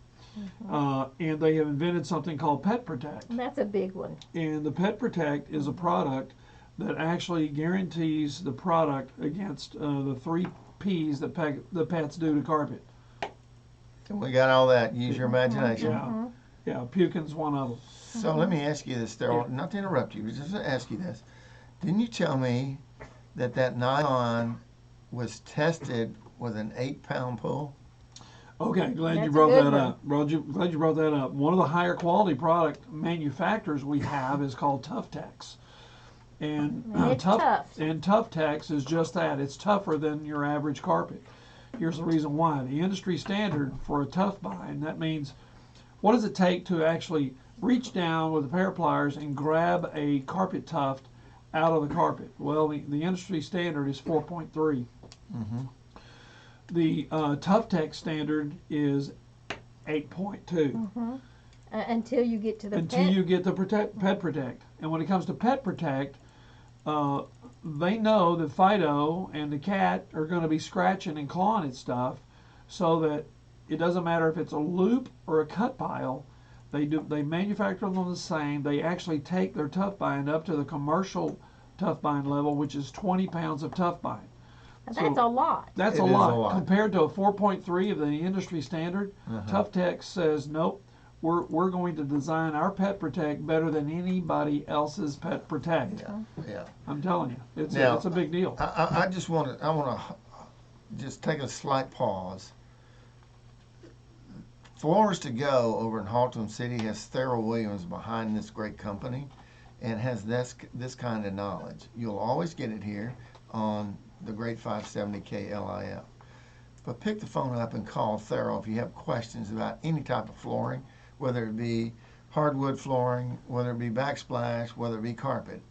And they have invented something called Pet Protect. And that's a big one. And the Pet Protect is a product that actually guarantees the product against the 3 P's that the pets do to carpet. And we got all that. Use your imagination. Yeah, puking's one of them. So let me ask you this, Theril. Not to interrupt you, but just to ask you this. Didn't you tell me that nylon was tested with an 8-pound pull? Okay, glad you That's brought a good that one. up. Glad you brought that up. One of the higher quality product manufacturers we have is called Tuftex. And It's tough. Tuftex is just that. It's tougher than your average carpet. Here's the reason why. The industry standard for a tough bind, that means what does it take to actually reach down with a pair of pliers and grab a carpet tuft out of the carpet? Well, the industry standard is 4.3. The Tuftex standard is 8.2. Until you get to the You get the Pet Protect. And when it comes to Pet Protect, they know that Fido and the cat are going to be scratching and clawing at stuff, so that it doesn't matter if it's a loop or a cut pile. They manufacture them the same. They actually take their tough bind up to the commercial tough bind level, which is 20 pounds of tough bind. That's a lot. That's It a is a lot. lot. Compared to a 4.3 of the industry standard. Tuftex says nope. We're going to design our Pet Protect better than anybody else's Pet Protect. Yeah. I'm telling you, it's a big deal. I just want to just take a slight pause. Floors to Go over in Haltom City has Theril Williams behind this great company, and has this kind of knowledge. You'll always get it here on the great 570 KLIF. But pick the phone up and call Theril if you have questions about any type of flooring, whether it be hardwood flooring, whether it be backsplash, whether it be carpet.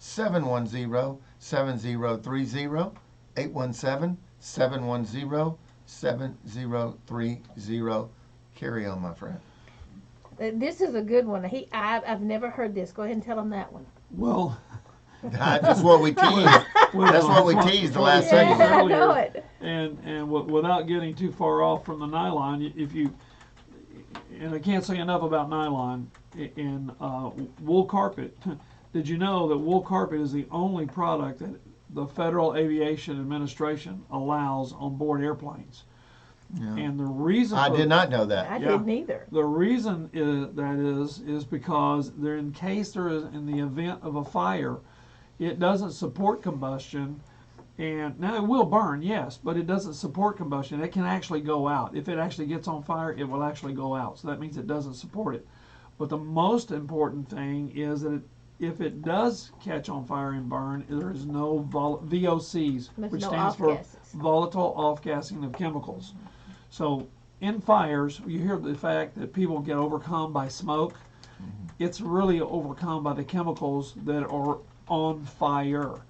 817-710-7030, 817-710-7030. Carry on, my friend. This is a good one. I've never heard this. Go ahead and tell him that one. Well, That's what we teased. That's what we teased the last Yeah, segment. I know it. And without getting too far off from the nylon, and I can't say enough about nylon in wool carpet. Did you know that wool carpet is the only product that the Federal Aviation Administration allows on board airplanes? Yeah. And the reason I did not know that. I didn't either. The reason is because in case there is, in the event of a fire, it doesn't support combustion, And now it will burn, yes, but it doesn't support combustion. It can actually go out. If it actually gets on fire, it will actually go out. So that means it doesn't support it. But the most important thing is that if it does catch on fire and burn, there is no VOCs, There's which no stands for off-gases. volatile off-gassing of chemicals. So in fires, you hear the fact that people get overcome by smoke. It's really overcome by the chemicals that are on fire.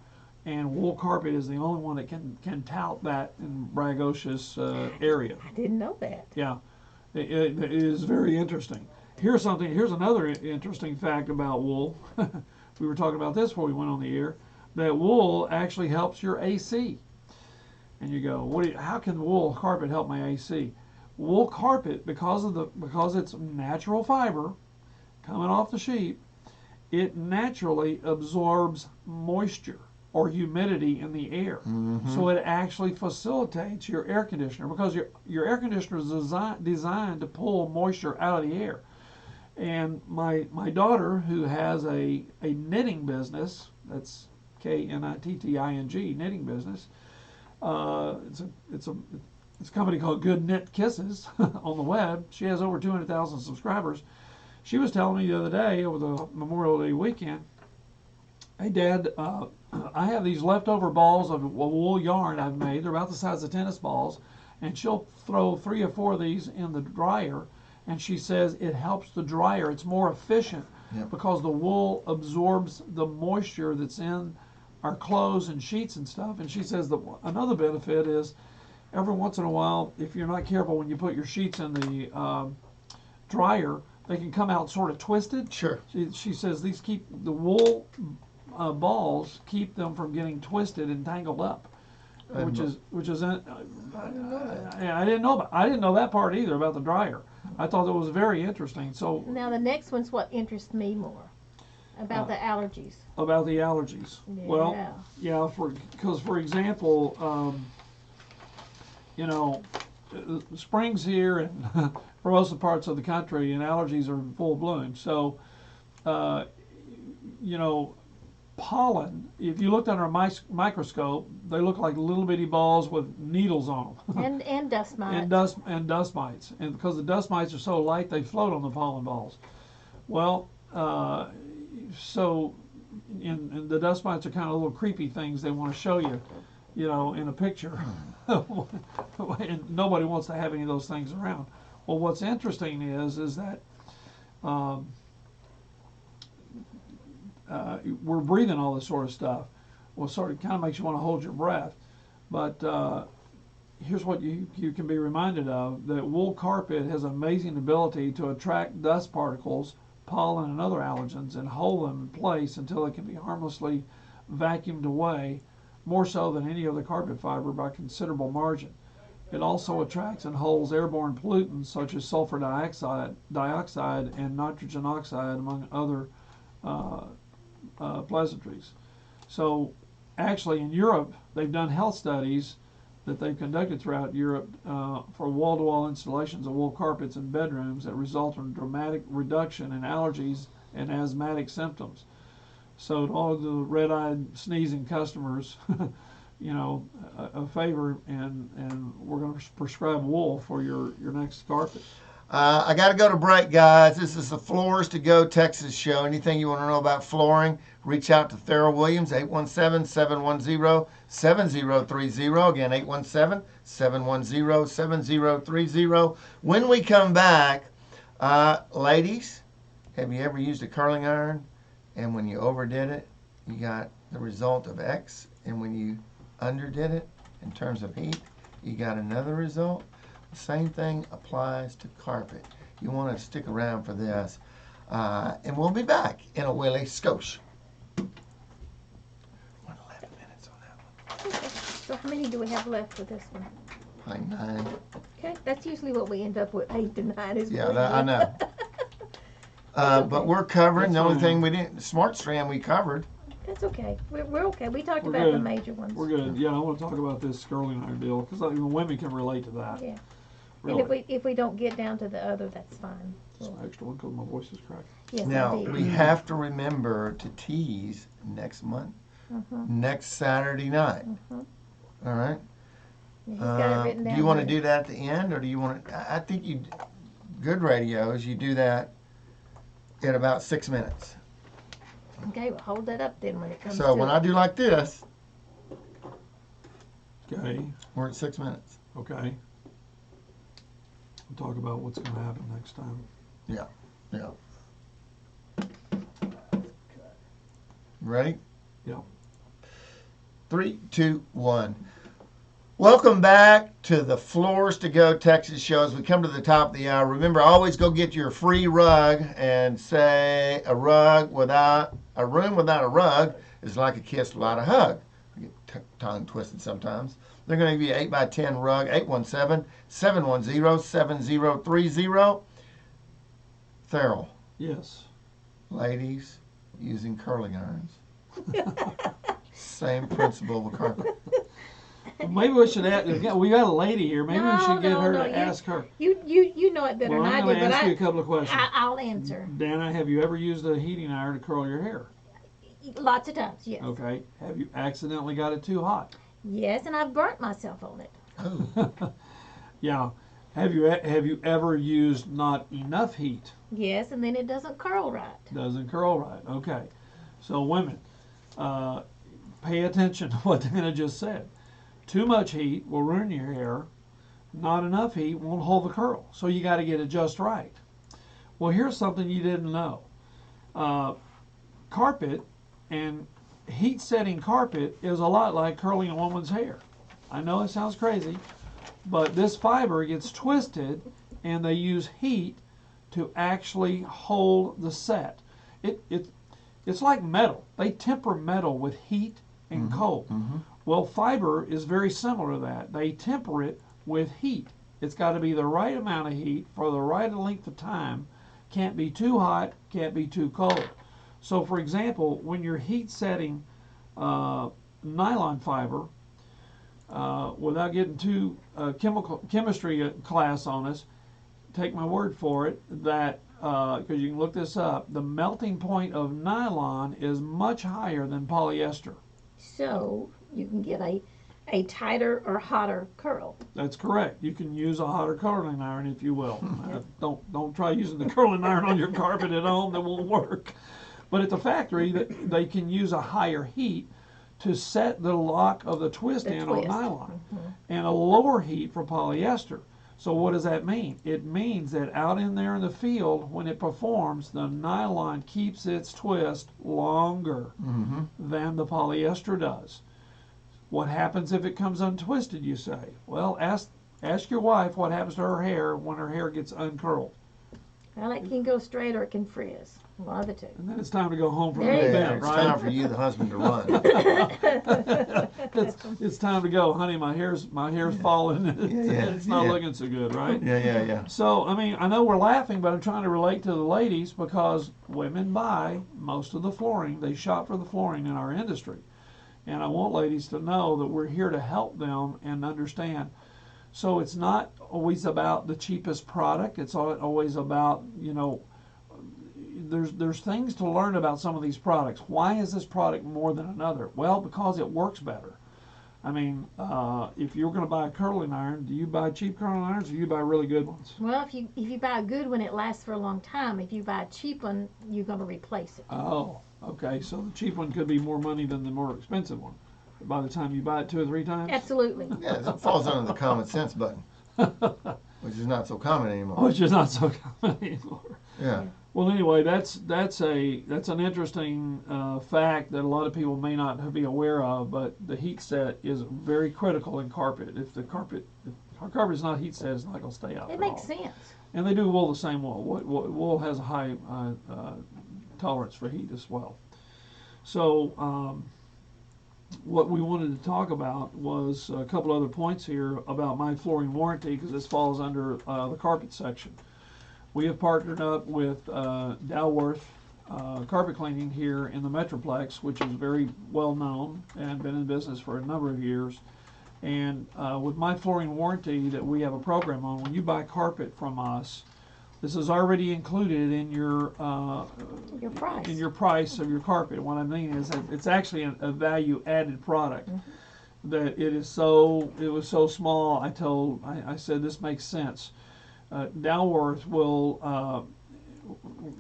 And wool carpet is the only one that can tout that in braggadocious area. I didn't know that. Yeah, it is very interesting. Here's another interesting fact about wool. We were talking about this before we went on the air. That wool actually helps your AC. And you go, how can wool carpet help my AC? Wool carpet, because it's natural fiber coming off the sheep, it naturally absorbs moisture or humidity in the air. So it actually facilitates your air conditioner, because your air conditioner is designed to pull moisture out of the air. And my daughter, who has a knitting business, that's KNITTING, knitting business, it's a company called Good Knit Kisses on the web. She has over 200,000 subscribers. She was telling me the other day, over the Memorial Day weekend, hey Dad, I have these leftover balls of wool yarn I've made. They're about the size of tennis balls, and she'll throw 3 or 4 of these in the dryer, and she says it helps the dryer. It's more efficient because the wool absorbs the moisture that's in our clothes and sheets and stuff. And she says that another benefit is every once in a while, if you're not careful when you put your sheets in the dryer, they can come out sort of twisted. Sure. She says these keep the wool balls keep them from getting twisted and tangled up, which is I didn't know that part either about the dryer. I thought that was very interesting. So Now the next one's what interests me more, about the allergies. about the allergies. Yeah. Well, yeah, because for example, spring's here, and for most of the parts of the country, and allergies are in full bloom. So, pollen, if you looked under a microscope, they look like little bitty balls with needles on them. and dust mites. and dust mites. And because the dust mites are so light, they float on the pollen balls. Well, and the dust mites are kind of little creepy things they want to show you, in a picture. And nobody wants to have any of those things around. Well, what's interesting is that we're breathing all this sort of stuff. Well, sort of kind of makes you want to hold your breath. But here's what you can be reminded of, that wool carpet has an amazing ability to attract dust particles, pollen, and other allergens, and hold them in place until they can be harmlessly vacuumed away, more so than any other carpet fiber by considerable margin. It also attracts and holds airborne pollutants such as sulfur dioxide and nitrogen oxide, among other pleasantries. So actually in Europe, they've done health studies that they've conducted throughout Europe for wall-to-wall installations of wool carpets in bedrooms that result in dramatic reduction in allergies and asthmatic symptoms. So to all the red-eyed sneezing customers, a favor, and we're going to prescribe wool for your next carpet. I got to go to break, guys. This is the Floors to Go Texas show. Anything you want to know about flooring, reach out to Theril Williams, 817-710-7030. Again, 817-710-7030. When we come back, ladies, have you ever used a curling iron, and when you overdid it, you got the result of X, and when you underdid it in terms of heat, you got another result? The same thing applies to carpet. You want to stick around for this. And we'll be back in a Willie Scotia. 11 minutes on that one. Okay. So how many do we have left with this one? Like 9. Okay, that's usually what we end up with, 8 to 9 is Yeah, I know. But we're covering the only thing we didn't, Smart Strand we covered. That's okay. We're okay. We talked We're about the good. major ones. We're good. Yeah, I want to talk about this curling iron deal, because even women can relate to that. Yeah. Really. And if we don't get down to the other, that's fine. Some extra one because my voice is cracked. Yes, Now, indeed. we have to remember to tease next month, next Saturday night. All right. Yeah, he's got it written Do down. you want to here. do that at the end, or do you want to? I think good radios, you do that in about 6 minutes. Okay, well, hold that up then when it comes So to when it. I do like this, Okay. we're at 6 minutes. Okay. We'll talk about what's going to happen next time. Yeah. Ready? Yeah. 3, 2, 1. Welcome back to the Floors to Go Texas show. As we come to the top of the hour, remember, always go get your free rug and say a room without a rug is like a kiss without a hug. I get tongue twisted sometimes. They're going to give you an 8x10 rug, 817-710-7030. Theril, Yes. ladies using curling irons. Same principle with carpet. Well, maybe we should ask. We got a lady here. Maybe we should get her to you, ask her. You know it better Well, than I I'm do, going to but ask you a couple of questions. I'll answer. Dana, have you ever used a heating iron to curl your hair? Lots of times, yes. Okay. Have you accidentally got it too hot? Yes, and I've burnt myself on it. Oh. Yeah. Have you ever used not enough heat? Yes, and then it doesn't curl right. Doesn't curl right. Okay. So women, pay attention to what Dana just said. Too much heat will ruin your hair. Not enough heat won't hold the curl. So you got to get it just right. Well, here's something you didn't know. Carpet and heat setting carpet is a lot like curling a woman's hair. I know it sounds crazy, but this fiber gets twisted and they use heat to actually hold the set. It's like metal. They temper metal with heat and cold. Well, fiber is very similar to that. They temper it with heat. It's got to be the right amount of heat for the right length of time. Can't be too hot, can't be too cold. So, for example, when you're heat setting nylon fiber, without getting too chemistry class on us, take my word for it, that because you can look this up, the melting point of nylon is much higher than polyester. So you can get a tighter or hotter curl. That's correct. You can use a hotter curling iron if you will. Don't try using the curling iron on your carpet at home. That won't work. But at the factory, they can use a higher heat to set the lock of the twist in on nylon, and a lower heat for polyester. So what does that mean? It means that out in there in the field, when it performs, the nylon keeps its twist longer than the polyester does. What happens if it comes untwisted, you say? Well, ask your wife what happens to her hair when her hair gets uncurled. Well, it can go straight or it can frizz. One of the two. And then it's time to go home for There the you go. event, It's right? time for you, the husband, to run. It's time to go, honey. My hair's falling. It's not yeah. looking so good, right? Yeah. So, I mean, I know we're laughing, but I'm trying to relate to the ladies because women buy most of the flooring. They shop for the flooring in our industry. And I want ladies to know that we're here to help them and understand. So it's not always about the cheapest product. It's always about, there's things to learn about some of these products. Why is this product more than another? Well, because it works better. I mean, if you're going to buy a curling iron, do you buy cheap curling irons or do you buy really good ones? Well, if you buy a good one, it lasts for a long time. If you buy a cheap one, you're going to replace it. Oh, okay. So the cheap one could be more money than the more expensive one by the time you buy it 2 or 3 times? Absolutely. Yeah, it falls under the common sense button, which is not so common anymore. Which is not so common anymore. Yeah. Well, anyway, that's an interesting fact that a lot of people may not be aware of. But the heat set is very critical in carpet. If our carpet is not heat set, it's not going to stay out. It makes sense. And they do wool the same wool. Wool has a high tolerance for heat as well. So what we wanted to talk about was a couple other points here about my flooring warranty because this falls under the carpet section. We have partnered up with Dalworth Carpet Cleaning here in the Metroplex, which is very well known and been in business for a number of years. And with my flooring warranty that we have a program on, when you buy carpet from us, this is already included in your price. in your price of your carpet. What I mean is that it's actually a value added product. that it was so small. I said this makes sense. Dalworth will,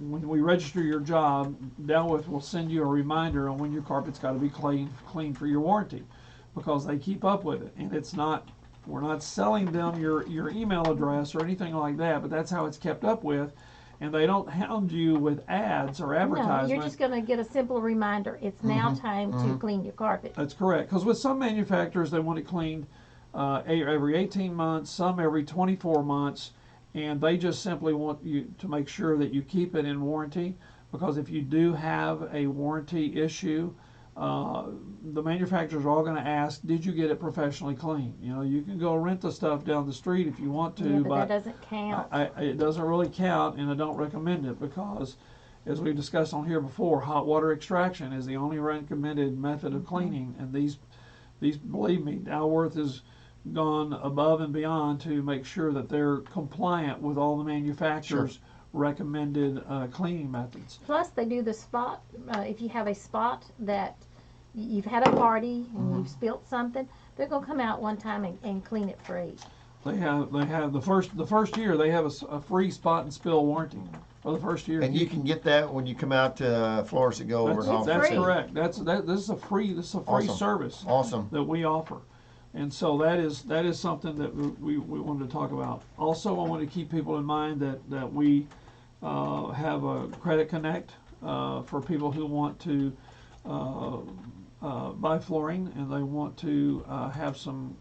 when we register your job, Dalworth will send you a reminder on when your carpet's got to be clean for your warranty, because they keep up with it. And we're not selling them your email address or anything like that, but that's how it's kept up with. And they don't hound you with ads or advertisements. No, you're just going to get a simple reminder. It's now time to clean your carpet. That's correct. Because with some manufacturers, they want it cleaned every 18 months, some every 24 months, and they just simply want you to make sure that you keep it in warranty. Because if you do have a warranty issue, the manufacturers are all going to ask, did you get it professionally cleaned? You know, you can go rent the stuff down the street if you want to, Yeah, but that doesn't count. It doesn't really count, and I don't recommend it, because, as we've discussed on here before, hot water extraction is the only recommended method of cleaning. And these, believe me, Dalworth has gone above and beyond to make sure that they're compliant with all the manufacturers' recommended cleaning methods. Plus, they do the spot. If you have a spot that you've had a party and you've spilt something, they're going to come out one time and clean it free. They have the first year they have a free spot and spill warranty for the first year. And you can get that when you come out to Flores to go over at Haltom That's City. correct. This is a free Awesome. service Awesome. that we offer. And so that is something that we wanted to talk about. Also, I want to keep people in mind that we have a Credit Connect for people who want to buy flooring and they want to have some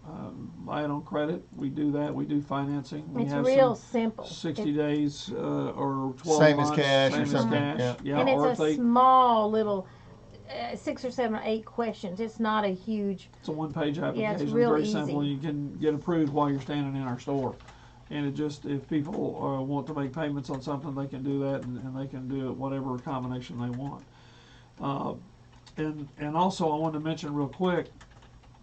buy it on credit. We do that. We do financing. We It's have real some simple. 60 days or 12 Same as months. cash or Same as something, cash. Yeah. And Or it's if a they, small little 6 or 7 or 8 questions. It's not a huge. it's a one-page application. it's real very easy. simple. You can get approved while you're standing in our store. And it just, if people want to make payments on something, they can do that, and they can do it whatever combination they want. And also, I want to mention real quick,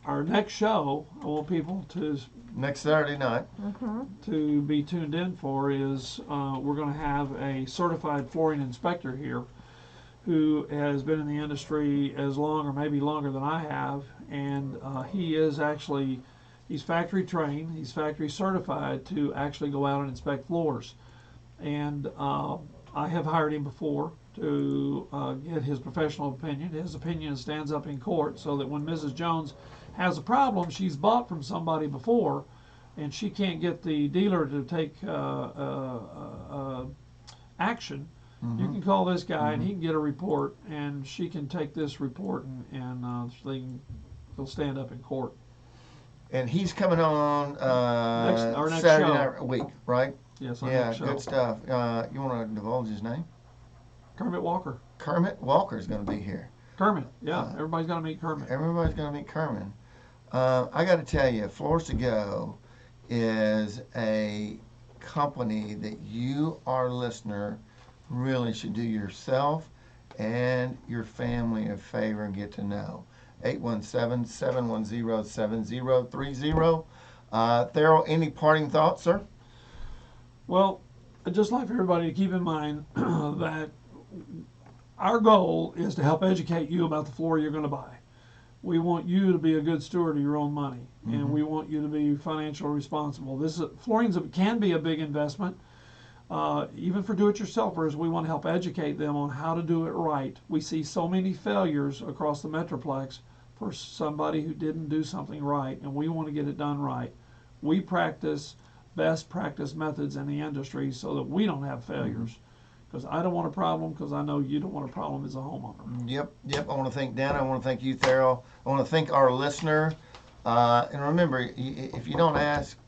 our next show, I want people to Next Saturday night. be tuned in for is we're going to have a certified flooring inspector here who has been in the industry as long or maybe longer than I have, and he is actually, he's factory trained, he's factory certified to actually go out and inspect floors. And I have hired him before to get his professional opinion. His opinion stands up in court, so that when Mrs. Jones has a problem she's bought from somebody before and she can't get the dealer to take action, you can call this guy and he can get a report, and she can take this report and they'll stand up in court. And he's coming on Our next Saturday show. night week, right? Yes, our Yeah, next show. good stuff. You want to divulge his name? Kermit Walker. Kermit Walker's going to be here. Kermit, yeah, everybody's got to meet Kermit. Everybody's going to meet Kermit. I got to tell you, Floors to Go is a company that you, our listener, really should do yourself and your family a favor and get to know. 817-710-7030. Theril, any parting thoughts, sir? Well, I'd just like for everybody to keep in mind that our goal is to help educate you about the floor you're going to buy. We want you to be a good steward of your own money, and we want you to be financially responsible. Flooring can be a big investment. Even for do-it-yourselfers, we want to help educate them on how to do it right. We see so many failures across the Metroplex for somebody who didn't do something right, and we want to get it done right. We practice best practice methods in the industry so that we don't have failures. Because I don't want a problem, because I know you don't want a problem as a homeowner. Yep. I want to thank Dan. I want to thank you, Theril. I want to thank our listener. And remember, if you don't ask,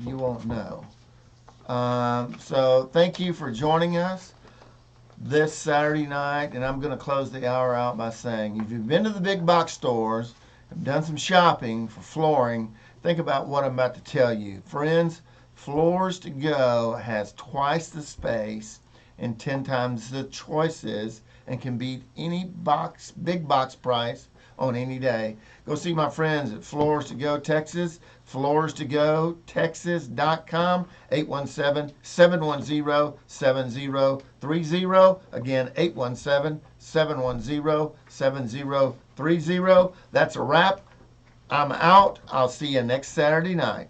you won't know. So thank you for joining us this Saturday night. And I'm going to close the hour out by saying, if you've been to the big box stores and done some shopping for flooring, think about what I'm about to tell you. Friends, Floors to Go has twice the space and 10 times the choices and can beat any big box price on any day. Go see my friends at Floors to Go Texas, floorstogotexas.com, 817-710-7030. Again, 817-710-7030. That's a wrap. I'm out. I'll see you next Saturday night.